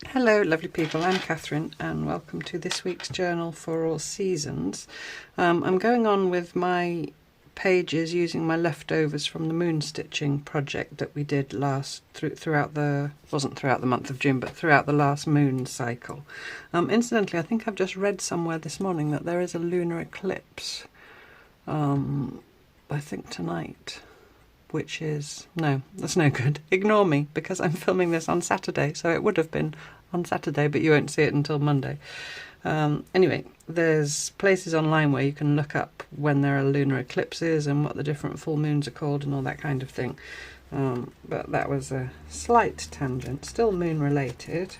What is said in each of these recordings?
Hello lovely people, I'm Catherine and welcome to this week's journal for all seasons. I'm going on with my pages using my leftovers from the moon stitching project that we did throughout the month of June, but throughout the last moon cycle. Incidentally, I think I've just read somewhere this morning that there is a lunar eclipse, I think tonight. Which is, no, that's no good. Ignore me, because I'm filming this on Saturday, so it would have been on Saturday, but you won't see it until Monday. Anyway, there's places online where you can look up when there are lunar eclipses and what the different full moons are called and all that kind of thing. But that was a slight tangent, still moon related.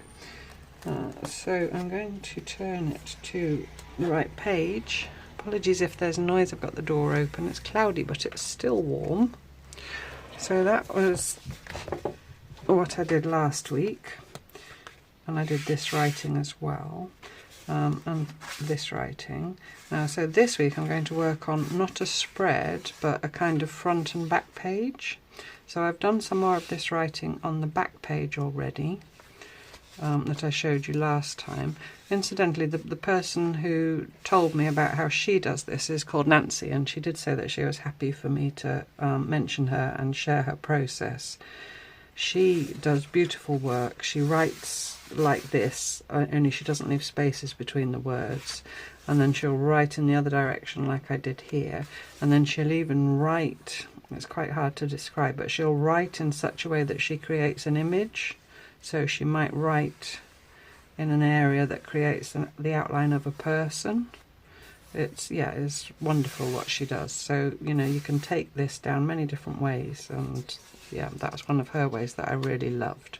So I'm going to turn it to the right page. Apologies if there's noise, I've got the door open. It's cloudy, but it's still warm. So that was what I did last week, and I did this writing as well, and this writing. So this week I'm going to work on not a spread, but a kind of front and back page. So I've done some more of this writing on the back page already, that I showed you last time. Incidentally, the person who told me about how she does this is called Nancy, and she did say that she was happy for me to mention her and share her process. She does beautiful work. She writes like this, only she doesn't leave spaces between the words, and then she'll write in the other direction like I did here, and then she'll even write, it's quite hard to describe, but she'll write in such a way that she creates an image. So she might write in an area that creates the outline of a person. It's wonderful what she does. So, you know, you can take this down many different ways, and yeah, that's one of her ways that I really loved.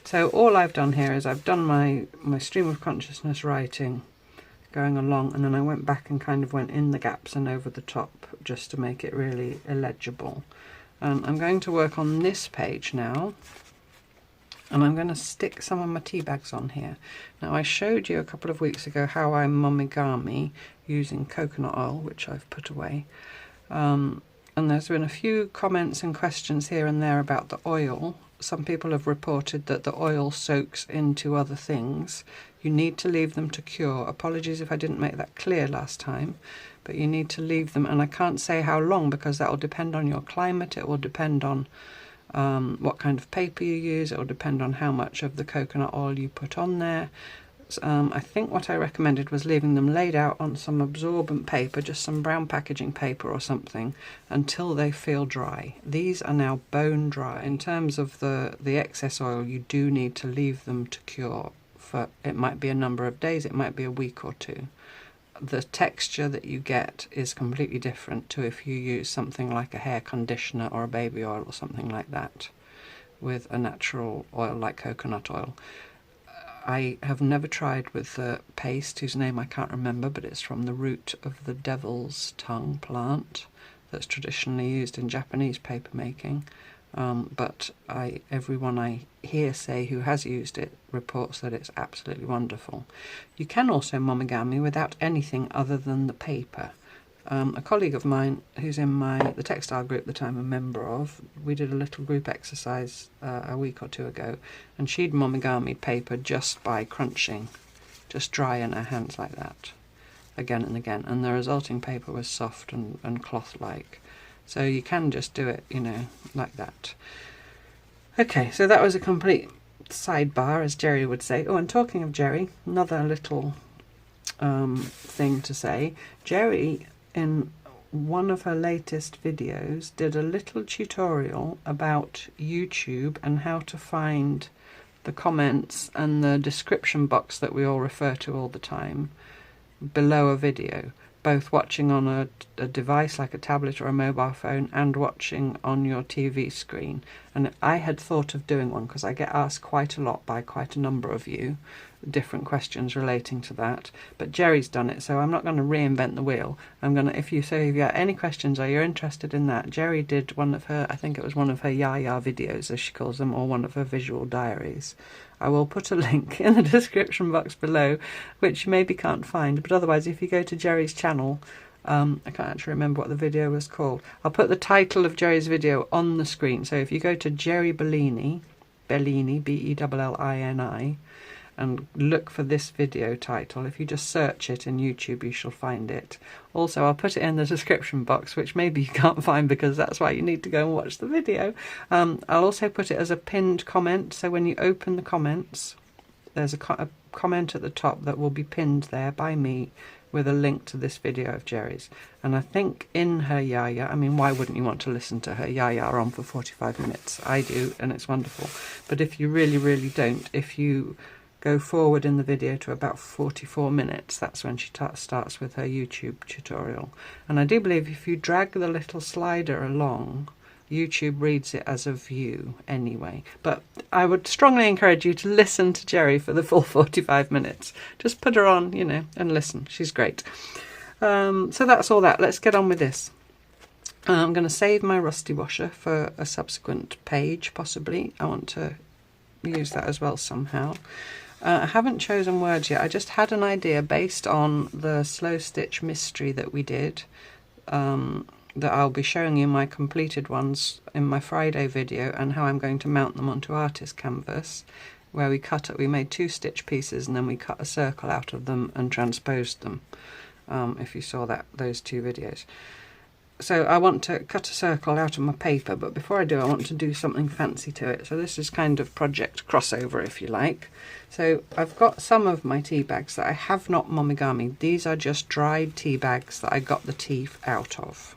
So all I've done here is I've done my stream of consciousness writing going along, and then I went back and kind of went in the gaps and over the top just to make it really illegible. And I'm going to work on this page now. And I'm going to stick some of my tea bags on here. Now, I showed you a couple of weeks ago how I momigami using coconut oil, which I've put away. And there's been a few comments and questions here and there about the oil. Some people have reported that the oil soaks into other things. You need to leave them to cure. Apologies if I didn't make that clear last time, but you need to leave them. And I can't say how long, because that will depend on your climate. It will depend on what kind of paper you use. It will depend on how much of the coconut oil you put on there. I think what I recommended was leaving them laid out on some absorbent paper, just some brown packaging paper or something, until they feel dry. These are now bone dry. In terms of the excess oil, you do need to leave them to cure for, it might be a number of days, it might be a week or two. The texture that you get is completely different to if you use something like a hair conditioner or a baby oil or something like that with a natural oil like coconut oil. I have never tried with the paste, whose name I can't remember, but it's from the root of the devil's tongue plant that's traditionally used in Japanese paper making. But everyone I hear say who has used it reports that it's absolutely wonderful. You can also momigami without anything other than the paper. A colleague of mine who's in the textile group that I'm a member of, we did a little group exercise a week or two ago, and she'd momigami paper just by crunching, just dry in her hands like that, again and again, and the resulting paper was soft and cloth-like. So you can just do it, you know, like that. Okay, so that was a complete sidebar, as Jeri would say. Oh, and talking of Jeri, another little thing to say. Jeri, in one of her latest videos, did a little tutorial about YouTube and how to find the comments and the description box that we all refer to all the time below a video, both watching on a device like a tablet or a mobile phone and watching on your TV screen. And I had thought of doing one because I get asked quite a lot by quite a number of you different questions relating to that, but Jeri's done it, so I'm not going to reinvent the wheel. I'm going to, if you have any questions or you're interested in that, Jeri did one of her, I think it was one of her Yaya videos, as she calls them, or one of her visual diaries. I will put a link in the description box below, which you maybe can't find, but otherwise if you go to Jeri's channel, I can't actually remember what the video was called. I'll put the title of Jeri's video on the screen, so if you go to Jeri Bellini, Bellini, Bellini, and look for this video title. If you just search it in YouTube, you shall find it. Also, I'll put it in the description box, which maybe you can't find because that's why you need to go and watch the video. I'll also put it as a pinned comment, so when you open the comments, there's a comment at the top that will be pinned there by me with a link to this video of Jeri's. And I think in her yaya, I mean, why wouldn't you want to listen to her yaya on for 45 minutes? I do, and it's wonderful. But if you really, really don't, if you go forward in the video to about 44 minutes, that's when she starts with her YouTube tutorial. And I do believe if you drag the little slider along, YouTube reads it as a view anyway. But I would strongly encourage you to listen to Jeri for the full 45 minutes. Just put her on, you know, and listen. She's great. So that's all that. Let's get on with this. I'm going to save my rusty washer for a subsequent page, possibly. I want to use that as well somehow. I haven't chosen words yet. I just had an idea based on the slow stitch mystery that we did, that I'll be showing you my completed ones in my Friday video, and how I'm going to mount them onto artist canvas, where we made 2 stitch pieces and then we cut a circle out of them and transposed them, if you saw those 2 videos. So I want to cut a circle out of my paper, but before I do, I want to do something fancy to it. So this is kind of project crossover, if you like. So I've got some of my tea bags that I have not momigami'd. These are just dried tea bags that I got the tea out of.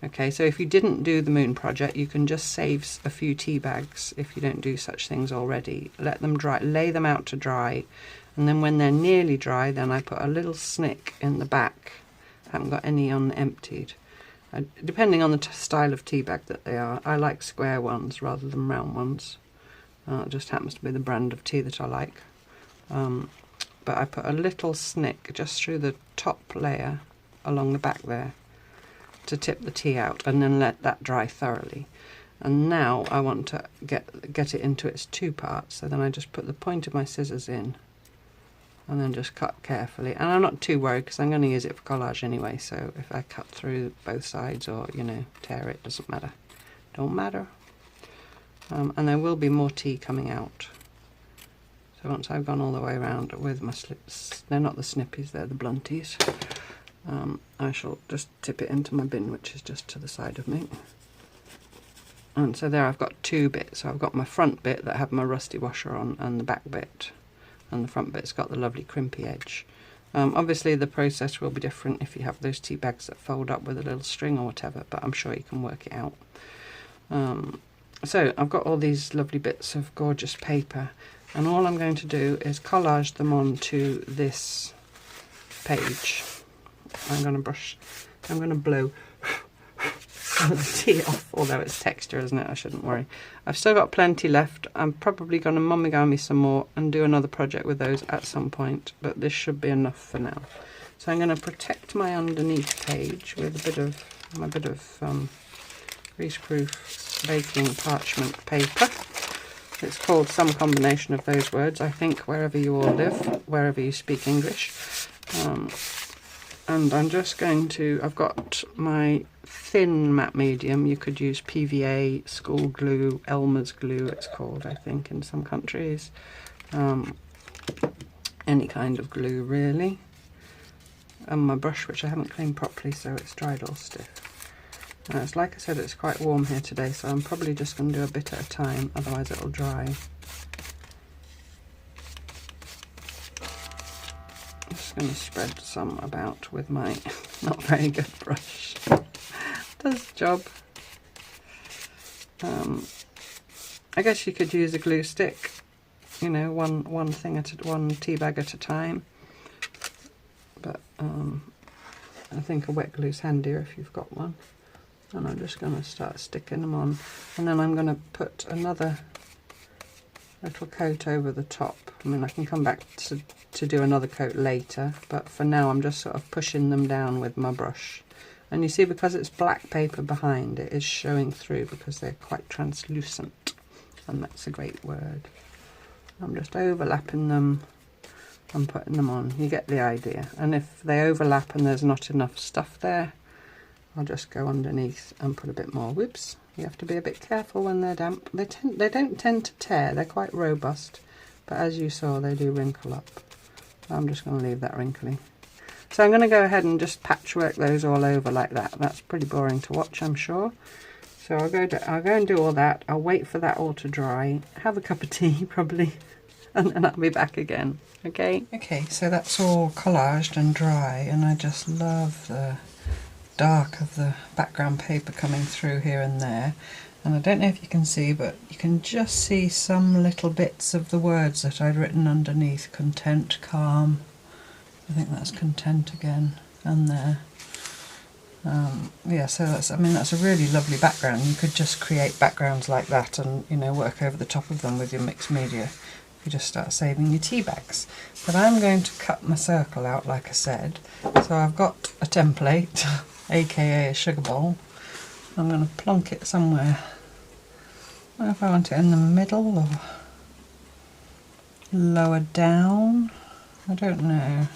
Okay, so if you didn't do the moon project, you can just save a few tea bags if you don't do such things already. Let them dry, lay them out to dry, and then when they're nearly dry, then I put a little snick in the back. I haven't got any unemptied. Depending on the style of tea bag that they are. I like square ones rather than round ones. It just happens to be the brand of tea that I like. But I put a little snick just through the top layer along the back there to tip the tea out, and then let that dry thoroughly. And now I want to get it into its 2 parts, so then I just put the point of my scissors in and then just cut carefully. And I'm not too worried because I'm going to use it for collage anyway, so if I cut through both sides or, you know, tear it, doesn't matter. Don't matter. And there will be more tea coming out. So once I've gone all the way around with my slips, they're not the snippies, they're the blunties, I shall just tip it into my bin, which is just to the side of me. And so there I've got 2 bits. So I've got my front bit that I have my rusty washer on, and the back bit. And the front bit's got the lovely crimpy edge. Obviously the process will be different if you have those tea bags that fold up with a little string or whatever, but I'm sure you can work it out. So I've got all these lovely bits of gorgeous paper, and all I'm going to do is collage them onto this page. I'm going to blow the tea off, although it's texture, isn't it? I shouldn't worry. I've still got plenty left. I'm probably going to momigami some more and do another project with those at some point, but this should be enough for now. So I'm going to protect my underneath page with my bit of greaseproof baking parchment paper. It's called some combination of those words, I think, wherever you all live, wherever you speak English. And I'm just going to, I've got my thin matte medium. You could use PVA, school glue, Elmer's glue it's called, I think, in some countries. Any kind of glue really. And my brush, which I haven't cleaned properly, so it's dried all stiff. It's like I said, it's quite warm here today, so I'm probably just going to do a bit at a time, otherwise it'll dry. Just going to spread some about with my not very good brush. Does the job. I guess you could use a glue stick, you know, one tea bag at a time. But I think a wet glue's handier if you've got one. And I'm just going to start sticking them on, and then I'm going to put another little coat over the top. I mean, I can come back to do another coat later, but for now I'm just sort of pushing them down with my brush. And you see, because it's black paper behind, it is showing through because they're quite translucent, and that's a great word. I'm just overlapping them and putting them on. You get the idea. And if they overlap and there's not enough stuff there, I'll just go underneath and put a bit more. Whoops, You have to be a bit careful when they're damp. They don't tend to tear, they're quite robust, but as you saw they do wrinkle up. I'm just going to leave that wrinkly. So I'm going to go ahead and just patchwork those all over like that. That's pretty boring to watch, I'm sure. So I'll go and do all that. I'll wait for that all to dry, have a cup of tea probably, and then I'll be back again. Okay? Okay, so that's all collaged and dry, and I just love the dark of the background paper coming through here and there. And I don't know if you can see, but you can just see some little bits of the words that I'd written underneath. Content, calm. I think that's content again, and there. Yeah, so that's, I mean, that's a really lovely background. You could just create backgrounds like that and, you know, work over the top of them with your mixed media. You just start saving your tea bags. But I'm going to cut my circle out, like I said. So I've got a template, aka a sugar bowl. I'm going to plonk it somewhere. I don't know if I want it in the middle or lower down. I don't know.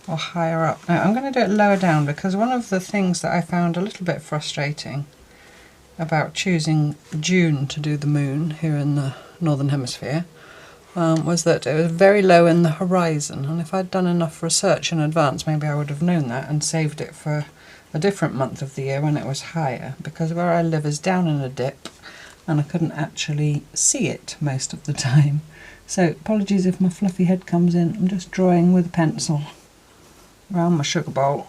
Or higher up. No, I'm going to do it lower down, because one of the things that I found a little bit frustrating about choosing June to do the moon here in the Northern Hemisphere was that it was very low in the horizon, and if I'd done enough research in advance maybe I would have known that and saved it for a different month of the year when it was higher, because where I live is down in a dip and I couldn't actually see it most of the time. So apologies if my fluffy head comes in. I'm just drawing with a pencil around my sugar bowl.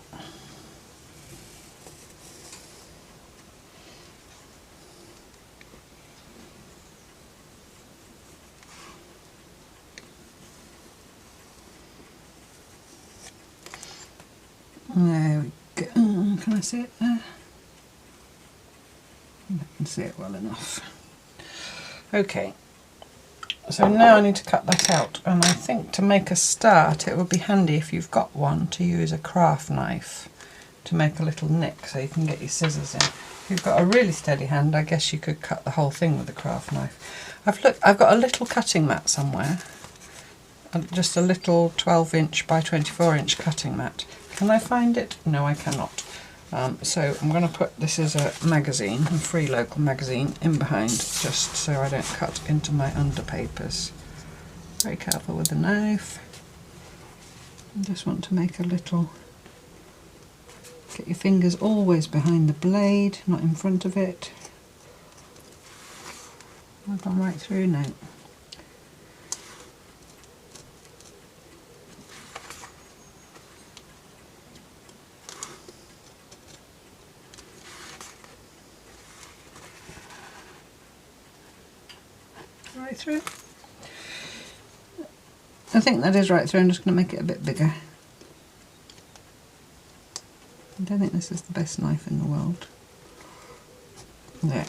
There we go. Can I see it there? I can see it well enough. Okay, so now I need to cut that out, and I think to make a start it would be handy if you've got one to use a craft knife to make a little nick so you can get your scissors in. If you've got a really steady hand, I guess you could cut the whole thing with a craft knife. I've got a little cutting mat somewhere, just a little 12-inch by 24-inch cutting mat. Can I find it? No, I cannot. So I'm going to put, this is a magazine, a free local magazine, in behind, just so I don't cut into my underpapers. Very careful with the knife. I just want to make a little, get your fingers always behind the blade, not in front of it. I've gone right through now. Right through. I think that is right through. I'm just going to make it a bit bigger. I don't think this is the best knife in the world. There.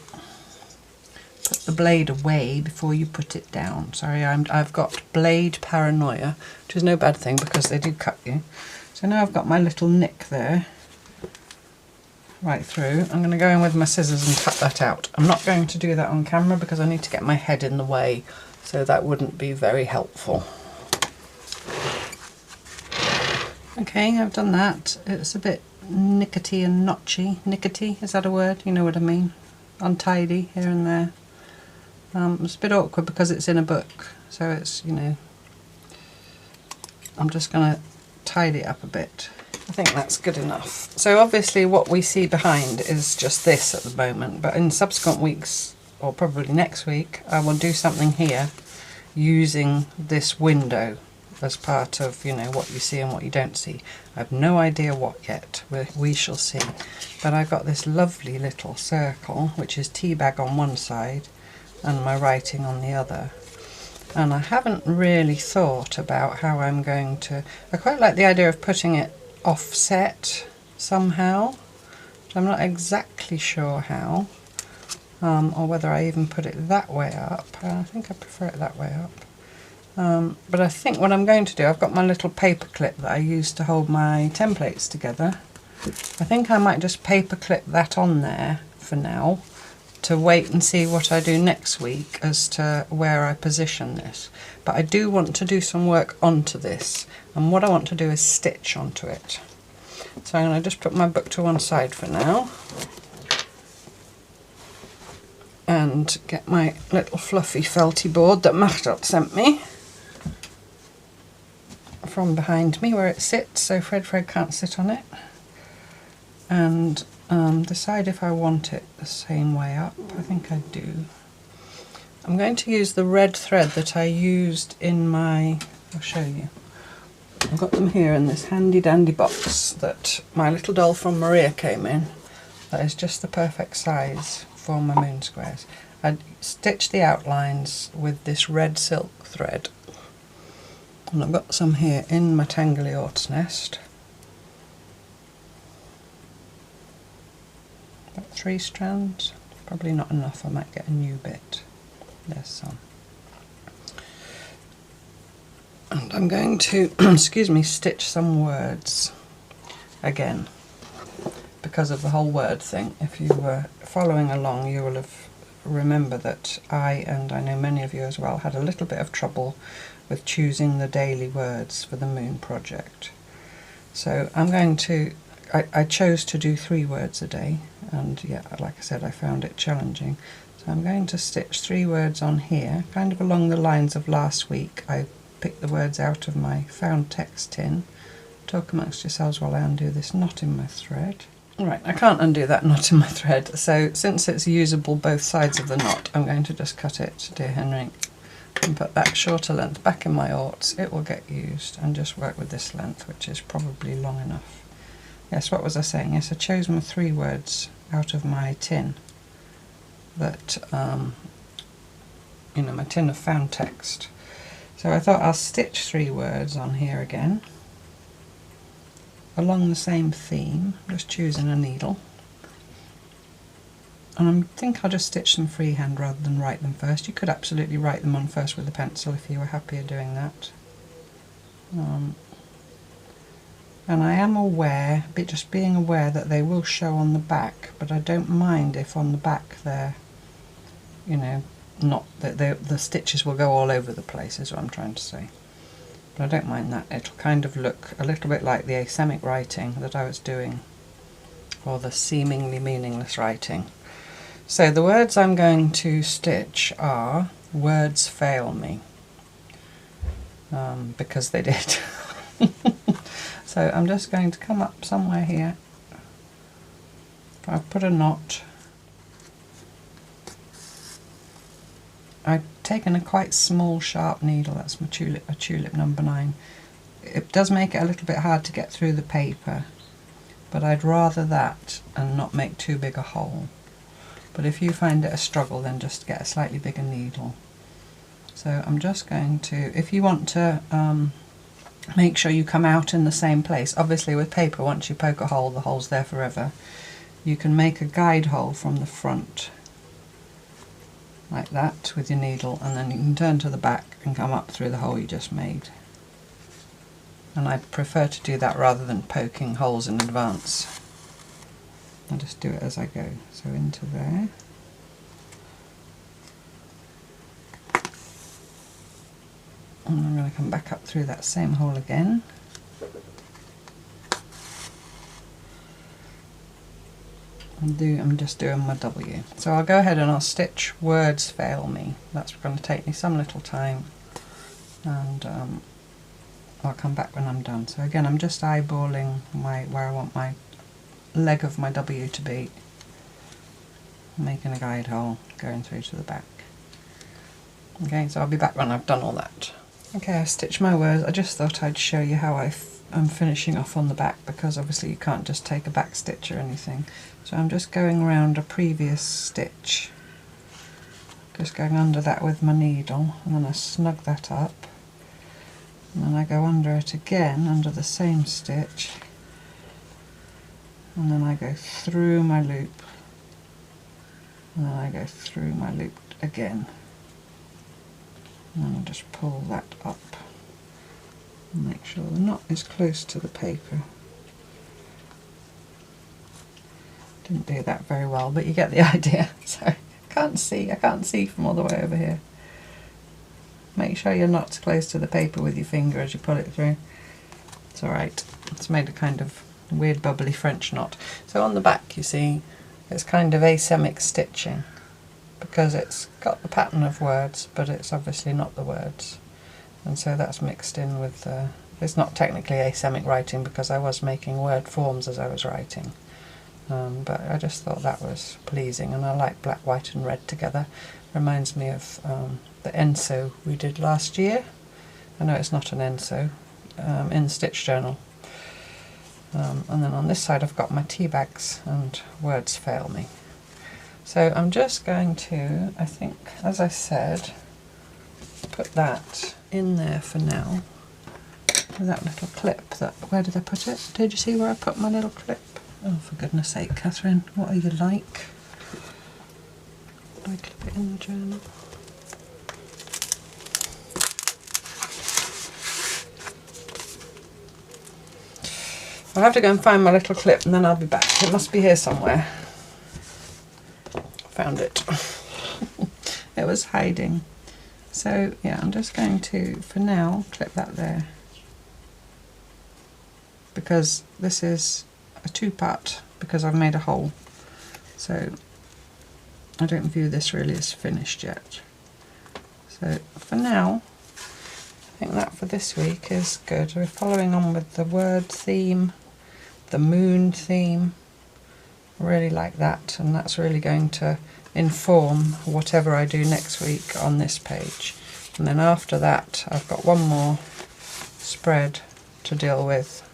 Put the blade away before you put it down. Sorry, I've got blade paranoia, which is no bad thing because they do cut you. So now I've got my little nick there. Right through. I'm going to go in with my scissors and cut that out. I'm not going to do that on camera because I need to get my head in the way, so that wouldn't be very helpful. Okay, I've done that. It's a bit nickety and notchy. Nickety, is that a word? You know what I mean? Untidy here and there. It's a bit awkward because it's in a book, so it's, you know, I'm just going to tidy it up a bit. I think that's good enough. So obviously what we see behind is just this at the moment, but in subsequent weeks, or probably next week, I will do something here using this window as part of, you know, what you see and what you don't see. I have no idea what yet. We shall see. But I've got this lovely little circle, which is tea bag on one side and my writing on the other. And I haven't really thought about how I'm going to... I quite like the idea of putting it offset somehow. I'm not exactly sure how, or whether I even put it that way up. I think I prefer it that way up. But I think what I'm going to do, I've got my little paper clip that I use to hold my templates together. I think I might just paper clip that on there for now, to wait and see what I do next week as to where I position this. But I do want to do some work onto this, and what I want to do is stitch onto it. So I'm going to just put my book to one side for now. and get my little fluffy felty board that Machteld sent me from behind me where it sits, so Fred can't sit on it, and decide if I want it the same way up. I think I do. I'm going to use the red thread that I used in my, I'll show you. I've got them here in this handy dandy box that my little doll from Maria came in. That is just the perfect size for my moon squares. I stitched the outlines with this red silk thread, and I've got some here in my Tangly Ort's Nest. About 3 strands, probably not enough, I might get a new bit. There's some. And I'm going to, excuse me, stitch some words again because of the whole word thing. If you were following along, you will have remember that I, and I know many of you as well, had a little bit of trouble with choosing the daily words for the moon project. So I'm going to, I chose to do 3 words a day, and yeah, like I said, I found it challenging. So I'm going to stitch 3 words on here, kind of along the lines of last week. I picked the words out of my found text tin. Talk amongst yourselves while I undo this knot in my thread. Right, I can't undo that knot in my thread, so since it's usable both sides of the knot, I'm going to just cut it, dear Henry, and put that shorter length back in my orts. It will get used, and just work with this length, which is probably long enough. Yes, what was I saying? Yes, I chose my 3 words out of my tin that, you know, my tin of found text. So I thought I'll stitch 3 words on here again, along the same theme, just choosing a needle. And I think I'll just stitch them freehand rather than write them first. You could absolutely write them on first with a pencil if you were happier doing that. And I am aware, just being aware that they will show on the back, but I don't mind if on the back they're, you know, not that the stitches will go all over the place, is what I'm trying to say. But I don't mind that. It'll kind of look a little bit like the asemic writing that I was doing, or the seemingly meaningless writing. So the words I'm going to stitch are words fail me, because they did. So I'm just going to come up somewhere here. I've put a knot. I've taken a quite small sharp needle, that's my tulip number 9. It does make it a little bit hard to get through the paper, but I'd rather that and not make too big a hole. But if you find it a struggle, then just get a slightly bigger needle. So I'm just going to, if you want to make sure you come out in the same place, obviously with paper, once you poke a hole, the hole's there forever. You can make a guide hole from the front, like that, with your needle, and then you can turn to the back and come up through the hole you just made. And I prefer to do that rather than poking holes in advance. I'll just do it as I go. So into there. And I'm going to come back up through that same hole again. I'm just doing my W. So I'll go ahead and I'll stitch words fail me. That's going to take me some little time, and I'll come back when I'm done. So again, I'm just eyeballing where I want my leg of my W to be, making a guide hole, going through to the back. Okay, so I'll be back when I've done all that. Okay, I've stitched my words. I just thought I'd show you how I'm finishing off on the back, because obviously you can't just take a back stitch or anything. So I'm just going around a previous stitch, just going under that with my needle, and then I snug that up, and then I go under it again, under the same stitch, and then I go through my loop, and then I go through my loop again, and then I just pull that up and make sure the knot is close to the paper. Didn't do that very well, but you get the idea. So I can't see from all the way over here. Make sure your knot's close to the paper with your finger as you pull it through. It's alright. It's made a kind of weird bubbly French knot. So on the back, you see, it's kind of asemic stitching. because it's got the pattern of words, but it's obviously not the words. And so that's mixed in with it's not technically asemic writing because I was making word forms as I was writing. But I just thought that was pleasing, and I like black, white and red together. Reminds me of the Enso we did last year. I know it's not an Enso, in Stitch Journal. And then on this side I've got my tea bags and words fail me. So I'm just going to, I think, as I said, put that in there for now. With that little clip, where did I put it? Did you see where I put my little clip? Oh, for goodness sake, Catherine, what are you like? Did I clip it in the journal? I'll have to go and find my little clip and then I'll be back. It must be here somewhere. Found it. It was hiding. So yeah, I'm just going to, for now, clip that there. Because this is a two-part, because I've made a hole. So I don't view this really as finished yet. So for now, I think that for this week is good. We're following on with the word theme, the moon theme. I really like that, and that's really going to inform whatever I do next week on this page. And then after that I've got one more spread to deal with,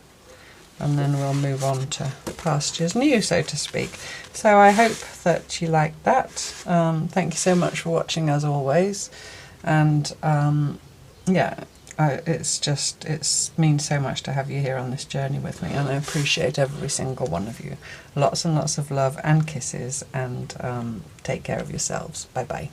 and then we'll move on to pastures new, so to speak. So I hope that you liked that. Thank you so much for watching as always, and yeah, it means so much to have you here on this journey with me, and I appreciate every single one of you. Lots and lots of love and kisses, and take care of yourselves. Bye bye.